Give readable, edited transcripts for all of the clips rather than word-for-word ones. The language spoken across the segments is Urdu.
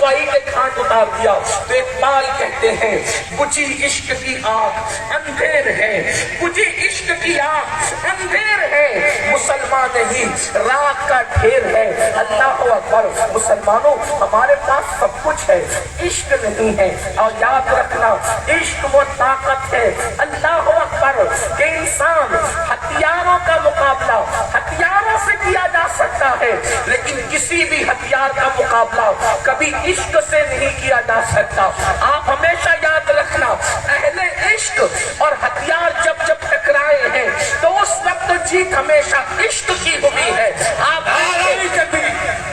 رسوائی کے گھاٹ اتار دیا۔ تو اقبال کہتے ہیں بجھی عشق کی آگ اندھیر ہے، بجھی عشق کی آگ اندھیر ہے، مسلمان نہیں راک کا ڈھیر ہے۔ اللہ اکبر۔ مسلمانوں ہمارے پاس سب کچھ ہے، عشق نہیں ہے، اور یاد رکھنا عشق وہ طاقت ہے، اللہ اکبر، کہ انسان ہتھیاروں کا مقابلہ ہتھیاروں سے کیا جا سکتا ہے، لیکن کسی بھی ہتھیار کا مقابلہ کبھی عشق سے نہیں کیا جا سکتا۔ آپ ہمیشہ یاد رکھنا اہل عشق اور ہتھیار جب جب ٹکرائے ہیں تو اس وقت جیت ہمیشہ عشق کی ہوئی ہے۔ آپ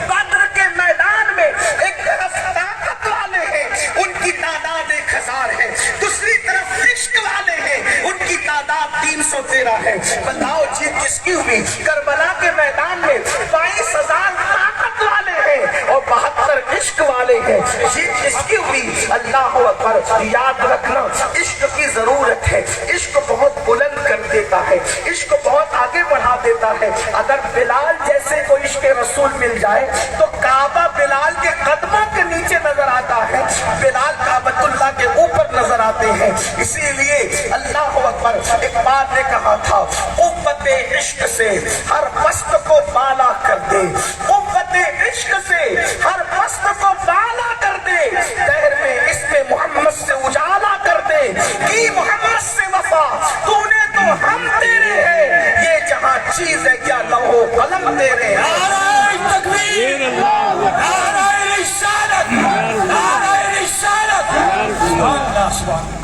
بدر کے میدان میں ایک طرف طاقت والے ہیں، ان کی تعداد 1000 ہے، دوسری طرف عشق والے ہیں، ان کی تعداد 313 ہے۔ بتاؤ جیت کس کی ہوئی؟ کربلا کے میدان میں 22,000 طاقت والے ہیں اور 72 عشق والے ہیں، جیت کس کی ہوئی؟ اللہ اکبر۔ یاد رکھنا عشق کی ضرورت ہے، عشق بہت بلند کر دیتا ہے، عشق بہت آگے بڑھا دیتا ہے۔ اگر بلال جیسے کو عشق رسول مل جائے تو کعبہ بلال کے قدموں کے نیچے نظر آتا ہے، بلال کعبۃ اللہ کے اوپر نظر آتے ہیں۔ اسی لیے اللہ اکبر، اقبال نے کہا تھا قوت عشق سے ہر پست کو بالا کر دے، قوت عشق سے ہر پست کو بالا کر دے، دہر میں اس میں محمد سے اجالا کر دے، کی محمد سے وفا تو نے تو ہم تیرے ہیں، یہ جہاں چیز ہے کیا لوح قلم تیرے ہیں۔ نعرہ تکبیر، نعرہ رسالت، نعرہ رسالت۔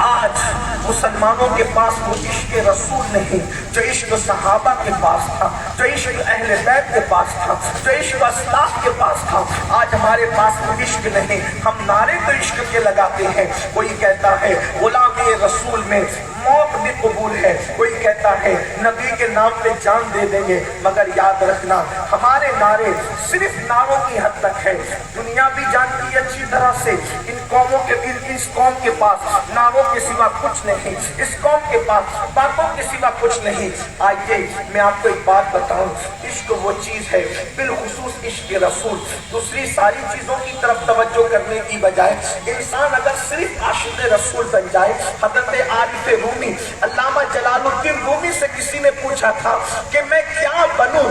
آج مسلمانوں کے پاس وہ عشق رسول نہیں جو عشق صحابہ کے پاس تھا، جو عشق اہل بیت کے پاس تھا، جو عشق اسلاف کے پاس تھا۔ آج ہمارے پاس وہ عشق نہیں، ہم نعرے تو عشق کے لگاتے ہیں۔ کوئی کہتا ہے غلامی رسول میں موت بھی قبول ہے، کوئی کہتا ہے نبی کے نام پہ جان دے دیں گے، مگر یاد رکھنا ہمارے نعرے صرف نعروں کی حد تک ہے۔ دنیا بھی جانتی ہے اچھی طرح سے ان قوموں کے اس قوم کے پاس نعروں کے سوا کچھ نہیں، اس قوم کے پاس باتوں کے سوا کچھ نہیں۔ آئیے میں آپ کو ایک بات بتاؤں، عشق وہ چیز ہے، بالخصوص عشق رسول، دوسری ساری چیزوں کی طرف توجہ کرنے کی بجائے انسان اگر صرف عاشق رسول بن جائے۔ حضرت عارف رومی، علامہ جلال الدین رومی سے کسی نے پوچھا تھا کہ میں کیا بنوں،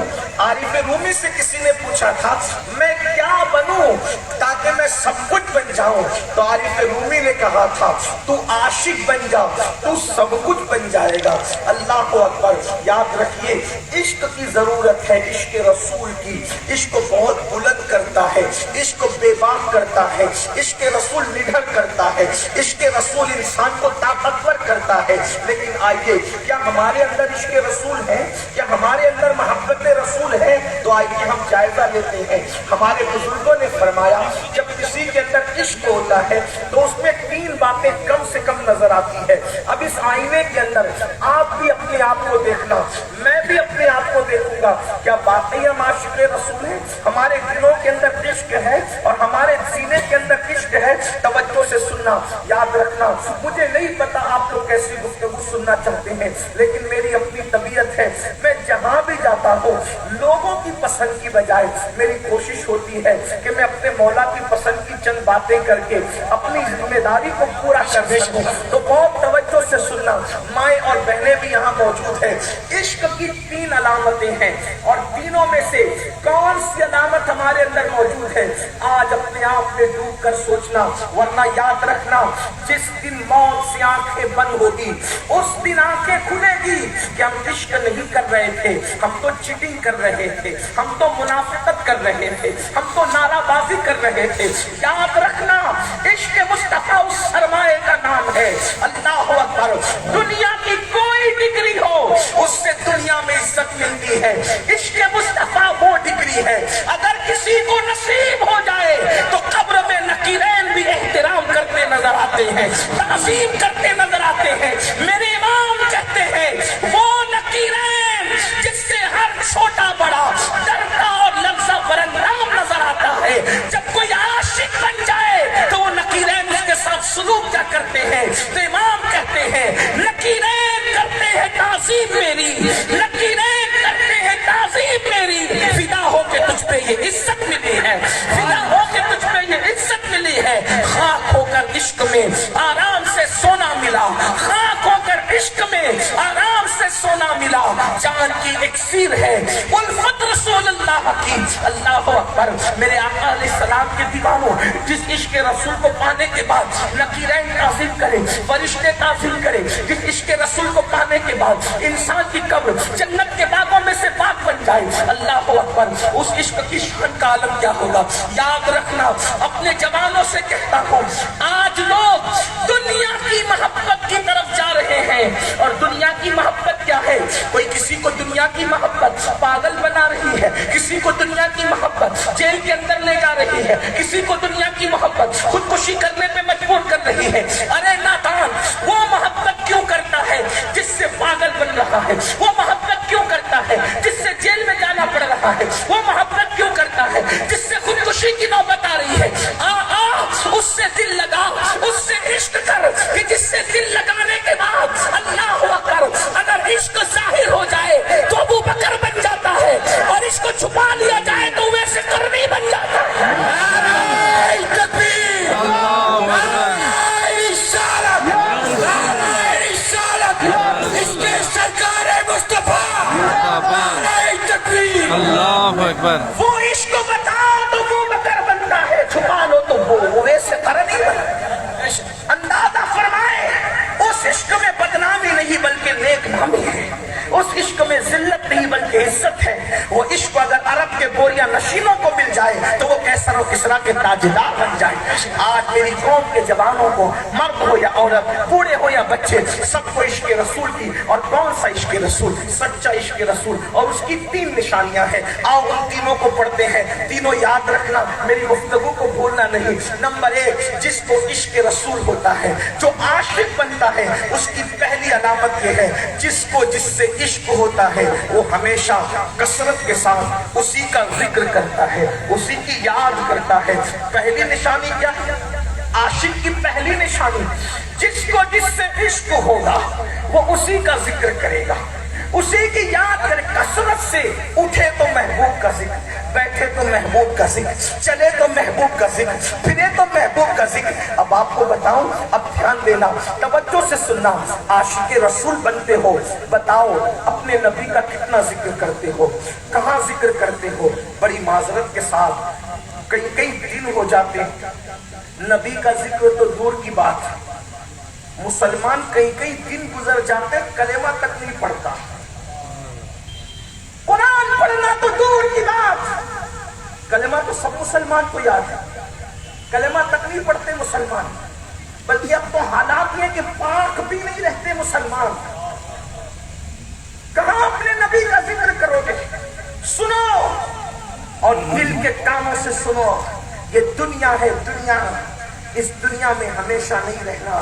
عارف رومی سے کسی نے پوچھا تھا میں کیا بنوں تاکہ میں سب کچھ بن جاؤں، تو عارف رومی نے کہا تھا تو عاشق بن جا، تو سب کچھ بن جائے گا۔ اللہ اکبر۔ یاد رکھیے عشق کی ضرورت ہے، عشق رسول کی۔ عشق بہت بلند کرتا ہے، عشق بے باک کرتا ہے، عشق رسول نڈر کرتا ہے، عشق رسول انسان کو طاقتور کرتا ہے۔ لیکن آئیے کیا ہمارے اندر عشق رسول ہے؟ کیا ہمارے اندر محبت رسول ہے؟ تو آئیے ہم جائزہ لیتے ہیں۔ ہمارے بزرگوں نے فرمایا جب کسی کے اندر عشق ہوتا ہے تو اس میں 3 باتیں کم سے کم نظر آتی ہے۔ اب اس آئینے کے اندر آپ بھی اپنے آپ کو دیکھنا، میں بھی اپنے آپ کو دیکھوں گا، کیا واقعی ہم عاشق رسول ہیں؟ ہمارے دلوں کے اندر عشق ہے اور ہمارے سینے کے اندر عشق ہے؟ توجہ سے سننا، یاد رکھنا، مجھے نہیں پتا آپ لوگ کیسی گفتگو سننا چاہتے ہیں، لیکن میری اپنی طبیعت ہے، میں جہاں بھی جاتا ہوں لوگوں کی پسند کی بجائے میری کوشش ہوتی ہے کہ میں اپنے مولا کی پسند کی چند باتیں کر کے اپنی ذمہ داری کو پورا کر سکوں۔ تو بہت توجہ سے سننا، مائیں اور بہنیں بھی یہاں موجود ہیں۔ عشق کی 3 علامتیں ہیں اور تینوں میں سے کون سی علامت ہمارے اندر موجود ہے؟ آج اپنے آپ میں ڈوب کر سوچنا، ورنہ یاد رکھنا جس دن موت سے آنکھیں بند ہوگی اس دن آنکھیں کھلے گی کہ ہم عشق نہیں کر رہے تھے، ہم تو چیٹنگ کر رہے تھے، ہم تو منافقت کر رہے تھے، ہم تو نعرہ بازی کر رہے تھے۔ یاد رکھنا عشق مصطفیٰ اس سرمایہ کا نام ہے۔ اللہ اکبر۔ دنیا کی کوئی ڈگری ہو اس سے دنیا میں عزت ملتی ہے، عشق مصطفیٰ وہ ڈگری ہے۔ اگر کسی کو نصیب ہو جائے تو قبر میں نکیرین بھی احترام کرتے نظر آتے ہیں، تعظیم کرتے نظر آتے ہیں۔ میرے امام کہتے ہیں وہ نکیرین جس سے ہر چھوٹا بڑا ڈرتا اور لفظہ برندام نظر آتا ہے، جب کوئی عاشق بن جائے تو وہ نکیرین اس کے ساتھ سلوک کیا کرتے ہیں؟ تو امام کہتے ہیں نکیرین کرتے ہیں تعظیم میری، نکیرین کرتے ہیں تعظیم میری، فدا ہو کے تجھ پہ یہ عزت ملی ہے، فدا ہو کے تجھ پہ یہ عزت ملی تفسیر ہے الفت رسول اللہ کی۔ اللہ اکبر، میرے آقا علیہ السلام کے دیوانوں، جس عشق رسول کو پانے کے بعد نقیرین تعظیم کرے، فرشتے تعظیم کرے، جس عشق رسول کو پانے کے بعد انسان کی قبر جنت کے باغوں میں سے باغ بن جائے، اللہ اکبر، اس عشق کی شان کا عالم کیا ہوگا۔ یاد رکھنا، اپنے جوانوں سے کہتا ہوں، آج لوگ دنیا کی محبت کی طرف جا رہے ہیں، اور دنیا کی محبت کیا ہے؟ کوئی کسی کو دنیا کی محبت پاگل بنا رہی ہے، کسی کو دنیا کی محبت جیل کے اندر لے جا رہی ہے، کسی کو دنیا کی محبت خودکشی کرنے پہ مجبور کر رہی ہے۔ ارے نادان، وہ محبت کیوں کرتا ہے جس سے پاگل بن رہا ہے؟ وہ محبت کیوں کرتا ہے جس سے جیل میں جانا پڑ رہا ہے؟ وہ محبت کیوں کرتا ہے جس سے خودکشی کی نوبت آ رہی ہے؟ اس سے دل لگا، اس سے عشق کر کہ جس سے دل لگانے کے بعد اللہ اکبر، اگر عشق ظاہر ہو جائے تو ابو بکر بن جاتا ہے، اور اس کو چھپا لیا جائے تو ویسے کرنی بن جاتا ہے۔ اللہ اکبر، وہ عشق کو بتا تو ابو بکر بنتا ہے، چھپا لو تو وہ ویسے کرنی بنتا ہے۔ اندازہ فرمائے، اس عشق میں بدنامی نہیں بلکہ نیک نامی ہے، اس عشق میں ذلت نہیں بلکہ عزت ہے۔ وہ عشق اگر عرب کے بوریا نشینوں کو مل جائے تو وہ کیسر و کسریٰ کے تاجدار بن جائے۔ آج میری قوم کے جوانوں کو، مرد ہو یا عورت، بوڑھے ہو یا بچے، سب کو عشق رسول کی، اور کون سا عشق رسول؟ سچا عشق رسول، اور اس کی 3 نشانیاں ہیں۔ آؤ ان تینوں کو پڑھتے ہیں، تینوں یاد رکھنا، میری گفتگو کو بھولنا نہیں۔ نمبر 1، جس کو عشق رسول ہوتا ہے، جو عاشق بنتا ہے، اس کی پہلی علامت یہ ہے، جس سے عشق ہوتا ہے وہ ہمیشہ کثرت کے ساتھ اسی کا ذکر کرتا ہے، اسی کی یاد کرتا ہے۔ پہلی نشانی کیا ہے؟ عاشق کی پہلی نشانی، جس سے عشق ہوگا وہ اسی کا ذکر کرے گا، اسی کی یاد کرے، کثرت سے۔ اٹھے تو محبوب کا ذکر، بیٹھے تو محبوب کا ذکر، چلے تو محبوب کا ذکر، پھرے تو محبوب کا ذکر۔ اب آپ کو بتاؤں، اب دھیان دینا، توجہ سے سننا، عاشق رسول بنتے ہو، بتاؤ اپنے نبی کا کتنا ذکر کرتے ہو، کہاں ذکر کرتے ہو؟ بڑی معذرت کے ساتھ کئی دن ہو جاتے ہیں، نبی کا ذکر تو دور کی بات ہے، مسلمان کئی دن گزر جاتے کلمہ تک نہیں پڑھتا، قرآن پڑھنا تو دور کی بات، کلمہ تو سب مسلمان کو یاد ہے، کلمہ تک نہیں پڑھتے مسلمان، بلکہ اب تو حالات یہ کہ پاک بھی نہیں رہتے مسلمان۔ کہاں اپنے نبی کا ذکر کرو گے؟ سنو، اور دل کے کانوں سے سنو، یہ دنیا ہے، دنیا، اس دنیا میں ہمیشہ نہیں رہنا۔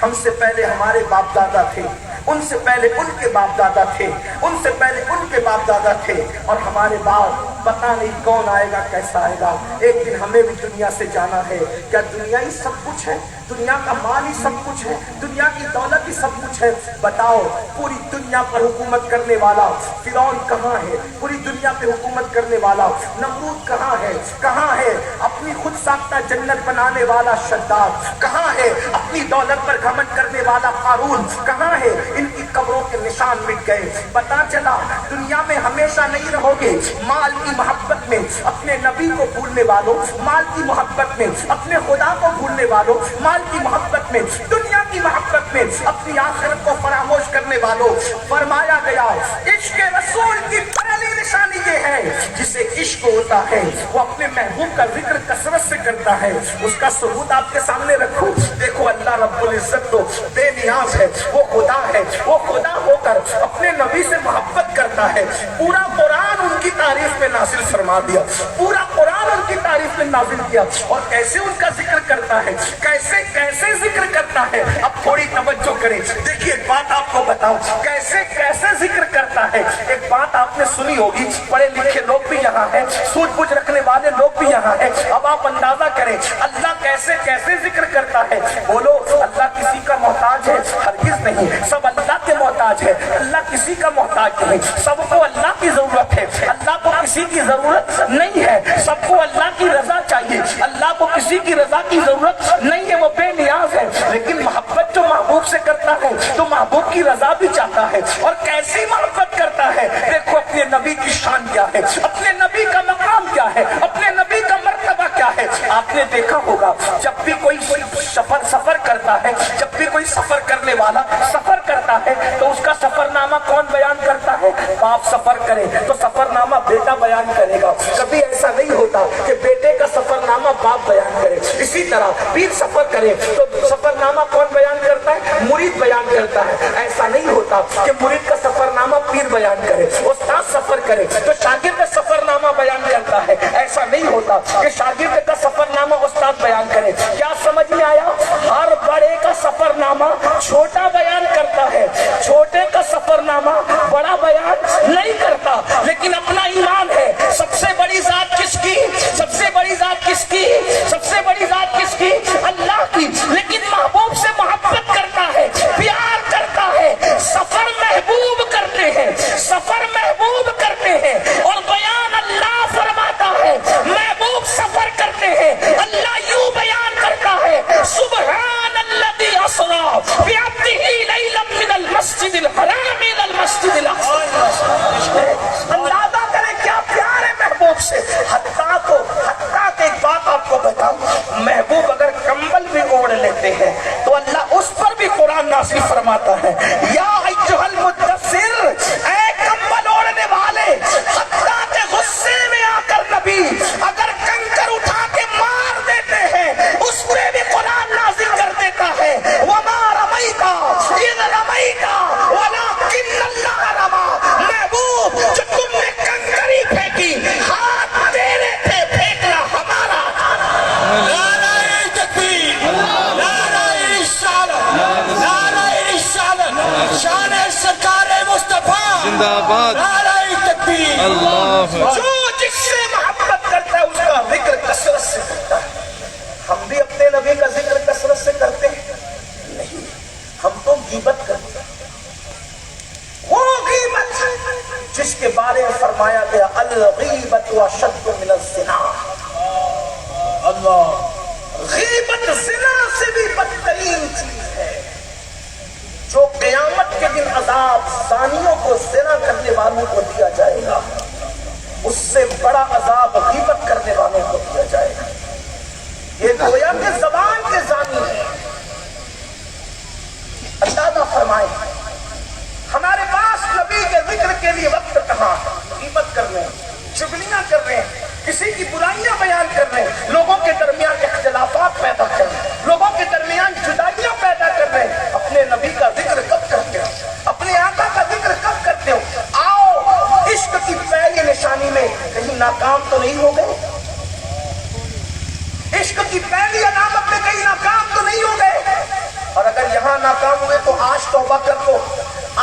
ہم سے پہلے ہمارے باپ دادا تھے، ان سے پہلے ان کے باپ دادا تھے، ان سے پہلے ان کے باپ دادا تھے، اور ہمارے بعد پتہ نہیں کون آئے گا، کیسا آئے گا۔ ایک دن ہمیں بھی دنیا سے جانا ہے۔ کیا دنیا ہی سب کچھ ہے؟ دنیا کا مال ہی سب کچھ ہے؟ دنیا کی دولت ہی سب کچھ ہے؟ بتاؤ، پوری دنیا پر حکومت کرنے والا فرعون کہاں ہے؟ پوری دنیا پہ حکومت کرنے والا نمرود کہاں ہے؟ کہاں ہے اپنی خود ساختہ جنت بنانے والا شداد؟ کہاں ہے اپنی دولت پر گھمنڈ کرنے والا قارون؟ کہاں ہے؟ ان کی قبروں کے نشان مٹ گئے۔ پتا چلا دنیا میں ہمیشہ نہیں رہو گے۔ مال کی محبت میں اپنے نبی کو بھولنے والوں، مال کی محبت میں اپنے خدا کو بھولنے والوں، مال کی محبت میں، دنیا کی محبت میں اپنی آخرت کو فراموش کرنے والوں، فرمایا گیا عشق رسول کی پہلی نشانی یہ ہے، جسے عشق ہوتا ہے وہ اپنے محبوب کا ذکر کثرت سے کرتا ہے۔ اس کا ثبوت آپ کے سامنے رکھو۔ دیکھو اللہ رب العزت تو بے نیاز ہے، وہ خدا ہے، وہ خدا ہو کر اپنے نبی سے محبت کرتا ہے۔ پورا قرآن ان کی تعریف میں نازل فرما دیا، پورا قرآن ان کی تعریف میں نازل کیا، اور کیسے ان کا ذکر کرتا ہے، کیسے کیسے ذکر کرتا ہے۔ اب تھوڑی توجہ کریں، دیکھیے ایک بات آپ کو بتاؤں، کیسے کیسے ذکر کرتا ہے۔ ایک بات آپ نے سنی ہوگی، پڑھے لکھے لوگ بھی یہاں ہیں، سوچ بوجھ رکھنے والے لوگ بھی یہاں ہیں۔ اب آپ اندازہ کریں اللہ کیسے کیسے ذکر کرتا ہے۔ بولو، اللہ کسی کا محتاج ہے؟ ہرگز نہیں، سب اللہ کے محتاج ہے۔ اللہ کسی کا محتاج نہیں، سب کو اللہ کی ضرورت ہے۔ اللہ کو کسی کی ضرورت نہیں ہے، سب کو اللہ کی رضا چاہیے۔ اللہ کو کسی کی رضا کی ضرورت نہیں ہے، وہ بے نیاز ہے۔ لیکن محبت جو محبوب سے کرتا ہے تو محبوب کی رضا بھی چاہتا ہے۔ اور کیسی محبت کرتا ہے؟ دیکھو اپنی اپنے نبی کی شان کیا ہے، اپنے نبی کا مقام کیا ہے، اپنے نبی کا مرتبہ کیا ہے۔ آپ نے دیکھا ہوگا جب بھی کوئی سفر کرتا ہے، جب بھی کوئی سفر کرنے والا سفر کرتا ہے تو اس کا سفر نامہ کون بیان کرتا ہے؟ باپ سفر کرے تو سفر نامہ بیٹا بیان کرے گا، کبھی ایسا نہیں ہوتا کہ بیٹے کا سفر نامہ باپ بیان کرے۔ اسی طرح پیر سفر کرے تو سفر نامہ کون بیان کرتا ہے؟ مرید بیان کرتا ہے۔ ایسا نہیں ہوتا کہ مرید کا سفر نامہ پیر بیان کرے، استاد سفر کرے تو شاگرد کا سفر نامہ بیان کرتا ہے۔ ایسا نہیں ہوتا کہ شاگرد کا سفر نامہ استاد بیان کرے۔ کیا سمجھ میں آیا؟ ہر بڑے کا سفر نامہ چھوٹا بیان کرتا ہے، چھوٹے کا سفر نامہ بڑا بیان نہیں کرتا۔ لیکن اپنا ایمان ہے، سب سے بڑی ذات کس کی؟ سب سے بڑی ذات کس کی؟ سب سے بڑی ذات کس کی؟ اللہ کی۔ لیکن محبوب سے محبت کرتا ہے، پیار کرتا ہے، سفر محبوب کرتے ہیں، سفر محبوب کرتے ہیں، اور بیان اللہ فرماتا ہے محبوب سفر کرتے ہیں۔ اللہ یوں بیان کرتا ہے سبحان الذی اسری بعبدہ لیلا من المسجد الحرام الى المسجد الاقصی۔ اندازہ کریں کیا پیار ہے محبوب سے۔ حتیٰ کہ ایک بات آپ کو بتاؤں، محبوب اگر کمبل بھی اوڑھ لیتے ہیں تو اللہ اس پر بھی قرآن نازل فرماتا ہے یا ایھا المدثر، اے کمبل اوڑھنے والے۔ حتیٰ کہ غصے میں آ کر نبی اگر کنکر اٹھا کے مار دیتے ہیں اس پہ بھی قرآن نازل کر دیتا ہے وما رمیت اذ رمیت ولکن اللہ رمی۔ محبوب جو تم نے کنکری پھینکی، ہاتھ تیرے تھے، پھینکنا ہمارا۔ نعرہ تکبیر، نعرہ رسالت، نعرہ رسالت، شان سرکار مصطفیٰ زندہ باد، نعرہ تکبیر۔ جو جس سے محبت کرتا ہے اس کا ذکر کثرت سے کرتا ہے۔ ہم بھی اپنے نبی کا ذکر کثرت سے کرتے ہیں؟ نہیں، ہم تو غیبت کرتے ہیں۔ وہ غیبت جس کے بارے میں فرمایا گیا الغیبت اشد من الزنا۔ اللہ، غیبت زنا سے بھی بدترین چیز ہے۔ جو قیامت کے دن عذاب زانیوں کو، زنا کرنے والوں کو دیا جائے گا، اس سے بڑا عذاب غیبت کرنے والوں کو دیا جائے گا۔ یہ گویا کہ زبان کے زانی ہے۔ اندازہ فرمائیں ہمارے پاس نبی کے ذکر کے لیے وقت کہاں؟ غیبت کر رہے ہیں، چغلیاں کر رہے ہیں، کسی کی برائیاں بیان کر رہے ہیں، لوگوں کے درمیان اختلافات پیدا کر رہے ہیں، لوگوں کے درمیان جدائیاں پیدا کر رہے ہیں۔ اپنے نبی کا ذکر کب کرتے ہو؟ اپنے آقا کا ذکر کب کرتے ہو؟ آؤ عشق کی پہلی نشانی میں کہیں ناکام تو نہیں ہو گئے؟ عشق کی پہلی علامت میں کہیں ناکام تو نہیں ہو گئے؟ اور اگر یہاں ناکام ہوئے تو آج توبہ کر لو،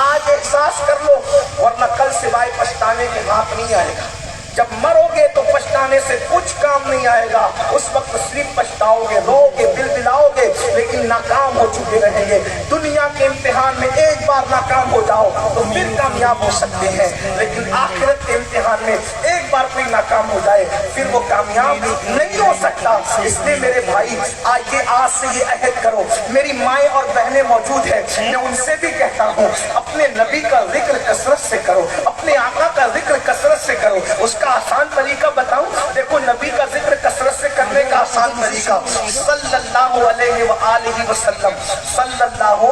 آج احساس کر لو، ورنہ کل سوائے پچھتانے کے ہاتھ نہیں آئے گا۔ جب مرو گے تو پچھتانے سے کچھ کام نہیں آئے گا، اس وقت صرف پچھتاؤ گے، رو گے، بلبلاؤ گے، لیکن ناکام ہو چکے رہیں گے۔ دنیا کے امتحان میں ایک بار ناکام ہو جاؤ تو پھر کامیاب ہو سکتے ہیں، لیکن آخرت کے امتحان میں ایک بار کوئی ناکام ہو جائے پھر وہ کامیاب نہیں ہو سکتا۔ اس لیے میرے بھائی آج سے یہ عہد کرو، میری مائیں اور بہنیں موجود ہیں، میں ان سے بھی کہتا ہوں اپنے نبی کا ذکر کثرت سے کرو، اپنے آقا کا ذکر کثرت سے کرو۔ اس کا آسان طریقہ بتاؤں؟ دیکھو نبی کا ذکر کثرت سے کرنے کا آسان طریقہ، صلی اللہ علیہ وآلہ وسلم، صلی اللہ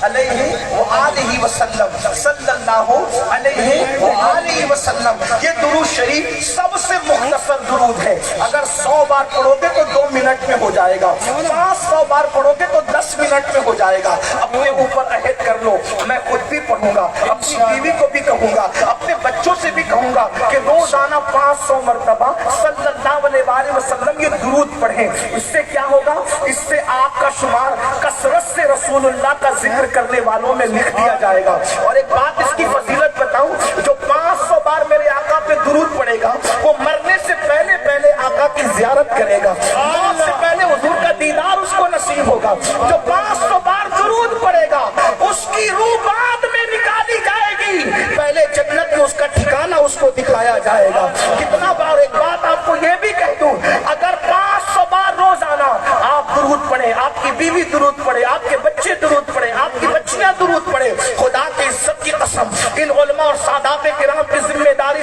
علیہ وآلہ وسلم، صلی اللہ علیہ وآلہ وسلم۔ یہ درود شریف سب سے مختصر درود ہے۔ اگر 100 بار پڑھو گے تو 2 منٹ میں ہو جائے گا، 500 بار پڑھو گے تو 10 منٹ میں ہو جائے گا۔ اپنے اوپر عہد کر لو، میں خود بھی پڑھوں گا، اپنی بیوی کو بھی کہوں گا، اپنے بچوں سے بھی کہوں گا کہ روزانہ 500 مرتبہ صلی اللہ علیہ وآلہ وسلم یہ درود پڑھیں۔ اس سے کیا ہوگا؟ اس سے آپ کا شمار کثرت سے رسول اللہ کا ذکر کرنے والوں میں لکھ دیا جائے گا۔ اور ایک بات اس کی فضیلت بتاؤں، جو 500 بار میرے آقا پہ درود پڑھے گا وہ مرنے سے پہلے آقا کی زیارت کرے گا، موت سے پہلے حضور کا دیدار اس کو نصیب ہوگا۔ جو 500 بار درود پڑھے گا اس کی روح بعد میں نکالی جائے گی، پہلے جنت میں اس کا ٹھکانہ اس کو دکھایا جائے گا۔ کتنا بار؟ ایک بات آپ کو یہ بھی کہہ دوں، اگر 500 بار روزانہ آپ درود پڑھیں، آپ کی بیوی درود پڑھے، آپ کے بچے درود پڑھے، آپ کی بچیاں درود پڑھے، خدا کی عزت کی قسم ان علماء اور سادات کرام کی ذمہ داری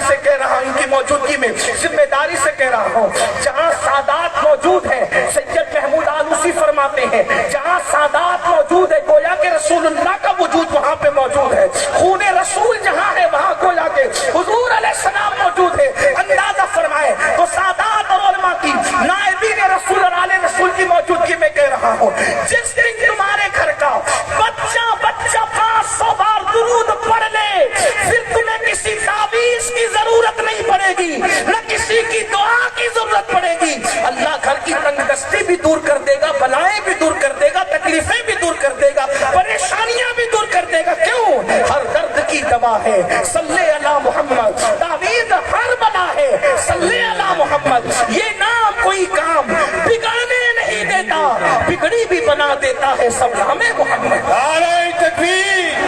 موجودگی میں ذمہ داری سے کہہ رہا ہوں، جہاں سادات موجود ہیں، سید محمود آلوسی فرماتے ہیں جہاں سادات موجود ہے گویا کہ رسول اللہ کا وجود وہاں پہ موجود ہے، خون رسول جہاں ہے وہاں گویا کہ حضور علیہ السلام موجود ہے۔ اندازہ فرمائے تو سادات اور علماء کی، نائبین رسول اور آل رسول کی موجودگی میں کہہ رہا ہوں، جس دن تمہارے گھر کا بچہ 500 بار درود پڑھ لے، پھر تمہیں کسی تعویذ کی ضرورت نہیں پڑے گی، نہ کسی کی دعا کی ضرورت پڑے گی۔ اللہ گھر کی تنگ دستی بھی دور کر دے گا، بلائیں بھی دور کر دے گا، تکلیفیں بھی دور کر دے گا، پریشانیاں بھی دور کر دے گا۔ کیوں؟ ہر درد کی دوا ہے صلی اللہ محمد، تعویذ ہر بلا ہے صلی اللہ محمد۔ یہ نام کوئی کام بگڑنے نہیں دیتا، بگڑی بھی بنا دیتا ہے سب نام محمد۔ نعرہ تکبیر،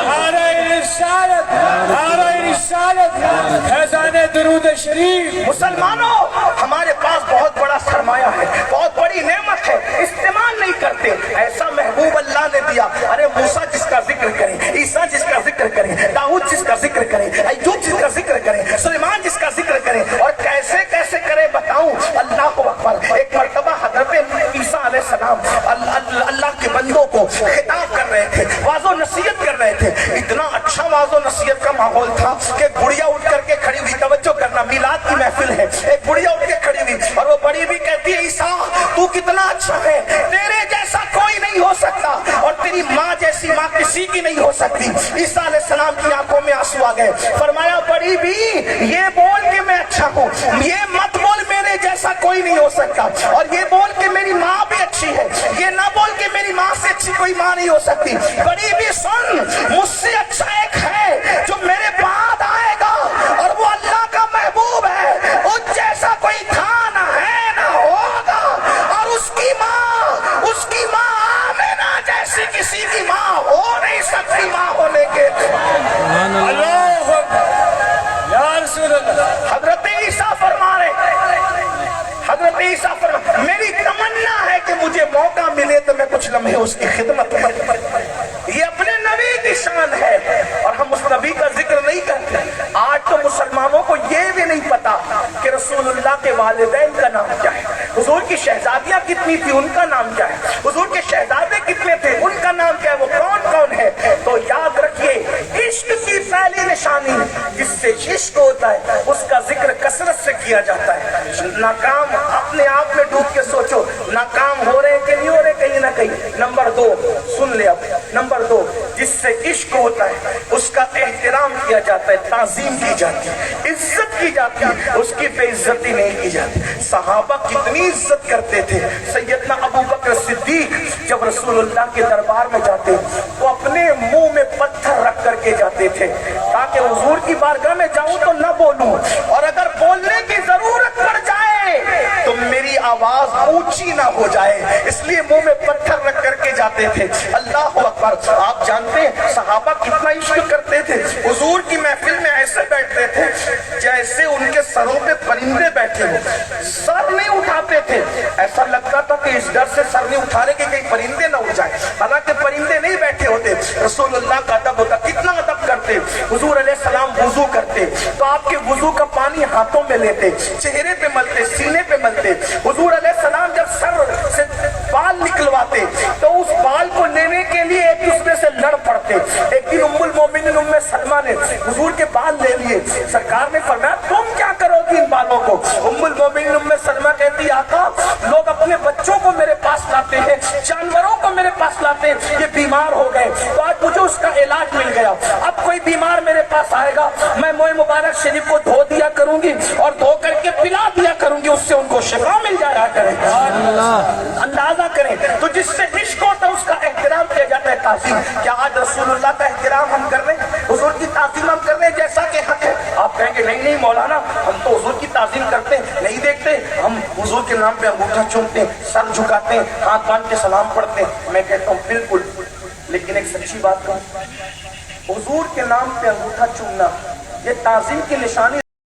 نعرہ رسالت، نعرہ رسالت، فیضان درود شریف۔ مسلمانوں، ہمارے پاس بہت بڑا سرمایہ ہے، بہت بڑی نعمت ہے، استعمال نہیں کرتے۔ ایسا محبوب اللہ نے دیا، ارے موسیٰ جس کا ذکر کریں، عیسیٰ جس کا ذکر کریں، داؤد جس کا ذکر کریں، ایوب جس کا ذکر کریں، سلیمان جس کا ذکر کریں، اور کیسے کیسے کریں بتاؤں۔ اللہ اکبر۔ ایک مرتبہ حضرت عیسیٰ علیہ السلام اللہ کے بندوں کو خطاب کر رہے تھے، واعظ و نصیحت کر رہے تھے۔ اتنا اچھا واعظ و نصیحت کا ماحول تھا کہ بڑھیا اٹھ کر کے کھڑی ہوئی، توجہ کرنا، میلاد کی محفل ہے، ایک بڑھیا اٹھ کے کھڑی ہوئی اور وہ بڑی بھی کہتی ہے عیسیٰ تو کتنا اچھا ہے، تیرے جیسا کوئی نہیں ہو سکتا، اور تیری ماں جیسی ماں کسی کی نہیں ہو سکتی۔ عیسیٰ علیہ السلام کی آنکھوں میں آنسو آ گئے، فرمایا بڑی بھی یہ بول کہ میں اچھا ہوں، یہ مت بول میرے جیسا کوئی نہیں ہو سکتا، اور یہ بول کہ میری ماں بھی اچھی ہے، یہ نہ بول کہ میری ماں سے اچھی کوئی ماں نہیں ہو سکتی۔ بڑی بھی سن، مجھ سے اچھا ایک ہے جو میرے بعد آئے گا، اور وہ اللہ کا محبوب ہے، اس جیسا کوئی تھا نہ ہے نہ ہوگا، اور اس کی ماں آمینہ جیسی کسی کی ماں ہو نہیں سکتی ماں ہونے کے۔ اللہ یا رسول اللہ۔ حضرت عیسیٰ فرما رہے، حضرت عیسیٰ فرما، میری تمنا ہے کہ مجھے موقع ملے تو میں کچھ لمحے اس کی خدمت کروں۔ یہ اپنے نبی کی شان ہے اور ہم اس نبی کا ذکر نہیں کرتے۔ آج تو مسلمانوں کو یہ بھی نہیں پتا کہ رسول اللہ کے والدین کا نام کیا ہے، حضور کی شہزادیاں کتنی تھی ان کا نام کیا ہے، حضور کے شہزادے کتنے تھے ان کا نام کیا ہے، وہ کون کون ہے۔ تو یاد رکھیے، عشق کی پہلی نشانی جس سے عشق ہوتا ہے اس کا ذکر کثرت سے کیا جاتا ہے۔ ناکام اپنے آپ میں ڈوب کے سوچو، ناکام ہو رہے کہ نہیں ہو رہے کہیں نہ کہیں۔ نمبر 2 سن لے اب، نمبر 2 جس سے عشق ہوتا ہے اس کا احترام کیا جاتا ہے، تعظیم کی جاتی ہے، عزت کی جاتی ہے، اس کی بے عزتی نہیں کی جاتی۔ صحابہ کتنی عزت کرتے تھے۔ سیدنا ابو بکر صدیق جب رسول اللہ کے دربار میں جاتے تو اپنے منہ میں پتھر رکھ کر کے جاتے تھے تاکہ حضور کی بارگاہ میں جاؤں تو نہ بولوں، اور اگر بولنے کی ضرورت پڑ جائے تو میری آواز اونچی نہ ہو جائے، اس لیے منہ میں پتھر رکھ کر کے جاتے تھے۔ اللہ اکبر۔ آپ جانتے ہیں صحابہ کتنا عشق کرتے تھے، حضور کی محفل میں ایسے بیٹھتے تھے جیسے ان کے سروں پہ پرندے بیٹھے ہو، سر نہیں اٹھاتے تھے، ایسا لگتا تھا کہ اس ڈر سے سر نہیں اٹھا رہے کہ کہیں پرندے نہ اٹھ جائیں، حالانکہ پرندے نہیں بیٹھے ہوتے۔ رسول اللہ کا ادب ہوتا، کتنا ادب کرتے۔ حضور علیہ السلام وضو کرتے تو آپ کے وضو کا پانی ہاتھوں میں لیتے، چہرے پہ ملتے، سینے پہ ملتے۔ حضور علیہ السلام جب سر سے بال نکلواتے تو اس بال کو لینے کے لیے ایک دوسرے سے لڑ پڑتے۔ ایک دن ام المومنین ام سلمہ نے حضور کے بال لے لیے، سرکار نے فرمایا تم کیا کرو گی ان بالوں کو؟ ام المومنین ام سلمہ کہتی آقا لوگ اپنے بچوں کو میرے پاس لاتے ہیں، جانوروں کو میرے پاس لاتے ہیں، یہ بیمار ہو گئے تو آج مجھے اس کا علاج مل گیا، اب کوئی بیمار میرے پاس آئے گا میں موئے مبارک شریف کو دھو دیا کروں گی اور دھو کر کے پلا دیا کروں گی، اس سے ان کو شفا مل جایا کرے۔ اندازہ کریں تو جس سے عشق ہوتا ہے اس کا احترام کیا جاتا ہے، تعظیم۔ کیا آج رسول اللہ کا احترام ہم کر رہے ہیں، حضور کی تعظیم ہم کر رہے ہیں جیسا کہ حق ہے؟ آپ کہیں گے نہیں مولانا ہم تو حضور کی تعظیم کرتے ہیں، نہیں دیکھتے ہم حضور کے نام پہ انگوٹھا چومتے ہیں، سر جھکاتے ہیں، ہاتھ باندھ کے سلام پڑھتے ہیں۔ میں کہتا ہوں بالکل، لیکن ایک سچی بات کہوں، حضور کے نام پہ انگوٹھا چومنا یہ تعظیم کی نشانی